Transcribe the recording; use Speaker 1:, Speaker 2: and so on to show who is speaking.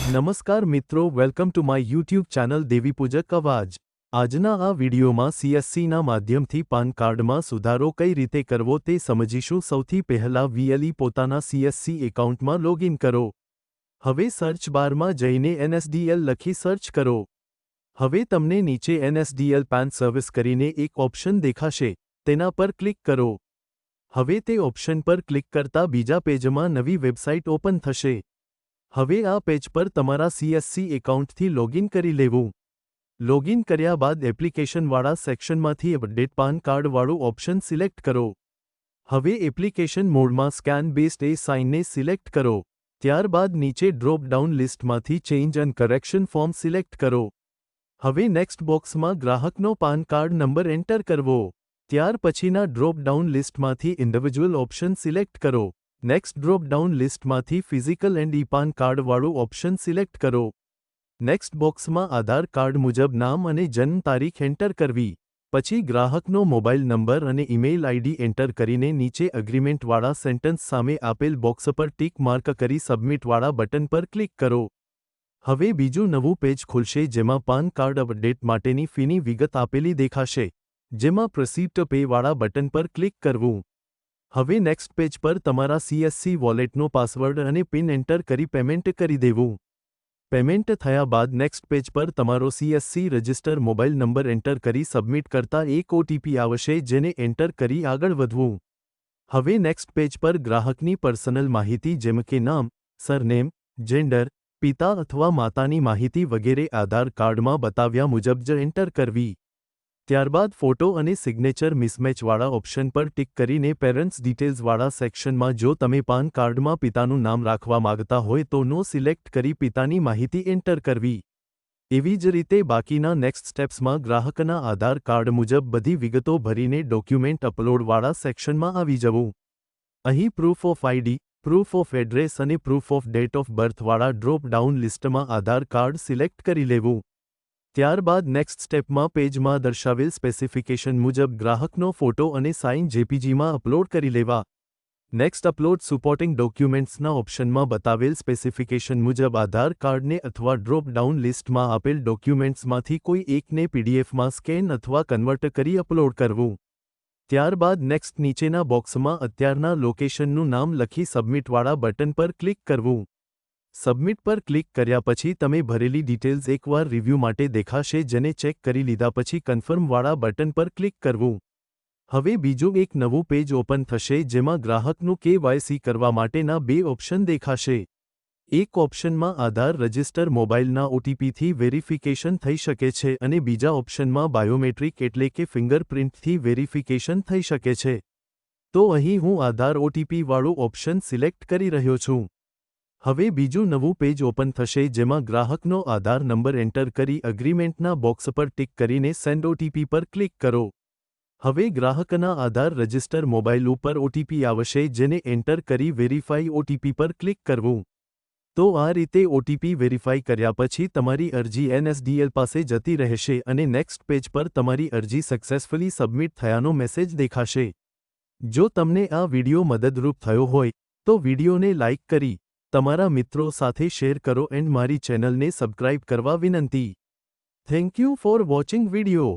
Speaker 1: નમસ્કાર મિત્રો, welcome to my YouTube channel Devipujak Avaj. આજના આ વિડીયોમાં સીએસસીના માધ્યમથી પાન કાર્ડમાં સુધારો કઈ રીતે કરવો તે સમજીશું। સૌથી પહેલા વીએલઈ પોતાના સીએસસી એકાઉન્ટમાં લોગિન કરો। હવે સર્ચ બારમાં જઈને એનએસડીએલ લખી સર્ચ કરો। હવે તમને નીચે એનએસડીએલ પાન સર્વિસ કરીને એક ઓપ્શન દેખાશે, તેના પર ક્લિક કરો। હવે તે ઓપ્શન પર ક્લિક કરતા બીજા પેજમાં નવી વેબસાઇટ ઓપન થશે। હવે આ પેજ પર તમારા સીએસસી એકાઉન્ટથી લોગિન કરી લેવું। લોગિન કર્યા બાદ એપ્લિકેશનવાળા સેક્શનમાંથી અપડેટ પાન કાર્ડવાળું ઓપ્શન સિલેક્ટ કરો। હવે એપ્લિકેશન મોડમાં સ્કેન બેસ્ડ એ સાઇનને સિલેક્ટ કરો। ત્યારબાદ નીચે ડ્રોપ ડાઉન લિસ્ટમાંથી change and correction form select કરો। હવે નેક્સ્ટ બોક્સમાં ગ્રાહકનો પાન કાર્ડ નંબર એન્ટર કરવો। ત્યાર પછીના ડ્રોપ ડાઉન લિસ્ટમાંથી ઇન્ડિવિજ્યુઅલ ઓપ્શન સિલેક્ટ કરો। નેક્સ્ટ ડ્રોપ ડાઉન લિસ્ટમાંથી ફિઝિકલ એન્ડ પાન કાર્ડવાળું ઓપ્શન સિલેક્ટ કરો। નેક્સ્ટ બોક્સમાં આધાર કાર્ડ મુજબ નામ અને જન્મ તારીખ એન્ટર કરવી। પછી ગ્રાહકનો મોબાઈલ નંબર અને ઈમેઇલ આઈડી એન્ટર કરીને નીચે એગ્રીમેન્ટવાળા સેન્ટેન્સ સામે આપેલ બોક્સ પર ટિક માર્ક કરી સબમિટવાળા બટન પર ક્લિક કરો। હવે બીજું નવું પેજ ખુલશે જેમાં પાન કાર્ડ અપડેટ માટેની ફીની વિગત આપેલી દેખાશે, જેમાં પ્રોસીડ ટુ પે વાળા બટન પર ક્લિક કરવું। હવે નેક્સ્ટ પેજ પર તમારા સીએસસી વોલેટનો પાસવર્ડ અને પિન એન્ટર કરી પેમેન્ટ કરી દેવું। પેમેન્ટ થયા બાદ નેક્સ્ટ પેજ પર તમારો CSC register mobile number enter કરી સબમિટ કરતા એક ઓટીપી આવશે, જેને એન્ટર કરી આગળ વધવું। હવે નેક્સ્ટ પેજ પર ગ્રાહકની પર્સનલ માહિતી જેમ કે નામ, સરનેમ, જેન્ડર, પિતા અથવા માતાની માહિતી વગેરે આધાર કાર્ડમાં બતાવ્યા મુજબ જ એન્ટર કરવી। ત્યારબાદ ફોટો અને સિગ્નેચર મિસમેચવાળા ઓપ્શન પર ટિક કરીને પેરેન્ટ્સ ડિટેલ્સવાળા સેક્શનમાં જો તમે પાન કાર્ડમાં પિતાનું નામ રાખવા માંગતા હોય તો નો સિલેક્ટ કરી પિતાની માહિતી એન્ટર કરવી। એવી જ રીતે બાકીના નેક્સ્ટ સ્ટેપ્સમાં ગ્રાહકના આધાર કાર્ડ મુજબ બધી વિગતો ભરીને ડોક્યુમેન્ટ અપલોડવાળા સેક્શનમાં આવી જવું। અહીં proof of ID, proof of address અને પ્રૂફ ઓફ ડેટ ઓફ બર્થવાળા ડ્રોપ ડાઉન લિસ્ટમાં આધાર કાર્ડ સિલેક્ટ કરી લેવું। ત્યારબાદ નેક્સ્ટ સ્ટેપમાં પેજમાં દર્શાવેલ સ્પેસિફિકેશન મુજબ ગ્રાહકનો ફોટો અને સાઇન જેપીજીમાં અપલોડ કરી લેવા। નેક્સ્ટ અપલોડ સુપોર્ટિંગ ડોક્યુમેન્ટ્સના ઓપ્શનમાં બતાવેલ સ્પેસિફિકેશન મુજબ આધાર કાર્ડને અથવા ડ્રોપ ડાઉન લિસ્ટમાં આપેલ ડોક્યુમેન્ટ્સમાંથી કોઈ એકને પીડીએફમાં સ્કેન અથવા કન્વર્ટ કરી અપલોડ કરવું। ત્યારબાદ નેક્સ્ટ નીચેના બોક્સમાં અત્યારના લોકેશનનું નામ લખી સબમિટવાળા બટન પર ક્લિક કરવું। સબમિટ પર ક્લિક કર્યા પછી તમે ભરેલી ડિટેલ્સ એકવાર રિવ્યૂ માટે દેખાશે, જેને ચેક કરી લીધા પછી કન્ફર્મવાળા બટન પર ક્લિક કરવું। હવે બીજું એક નવું પેજ ઓપન થશે જેમાં ગ્રાહકનું કેવાયસી કરવા માટેના બે ઓપ્શન દેખાશે। એક ઓપ્શનમાં આધાર રજિસ્ટર મોબાઈલના ઓટીપીથી વેરિફિકેશન થઈ શકે છે અને બીજા ઓપ્શનમાં બાયોમેટ્રિક એટલે કે ફિંગરપ્રિન્ટથી વેરિફિકેશન થઈ શકે છે। તો અહીં હું આધાર ઓટીપીવાળું ઓપ્શન સિલેક્ટ કરી રહ્યો છું। હવે બીજું નવું પેજ ઓપન થશે જેમાં ગ્રાહકનો આધાર નંબર એન્ટર કરી એગ્રીમેન્ટના બોક્સ પર ટિક કરીને સેન્ડ ઓટીપી પર ક્લિક કરો। હવે ગ્રાહકના આધાર રજિસ્ટર મોબાઈલ ઉપર ઓટીપી આવશે, જેને એન્ટર કરી વેરીફાઈ ઓટીપી પર ક્લિક કરવું। તો આ રીતે ઓટીપી વેરીફાઈ કર્યા પછી તમારી અરજી એનએસડીએલ પાસે જતી રહેશે અને નેક્સ્ટ પેજ પર તમારી અરજી સક્સેસફુલી સબમિટ થયાનો મેસેજ દેખાશે। જો તમને આ વિડીયો મદદરૂપ થયો હોય તો વિડીયોને લાઇક કરી તમારા મિત્રો સાથે શેર કરો એન્ડ મારી ચેનલને સબસ્ક્રાઇબ કરવા વિનંતી। Thank you for watching video.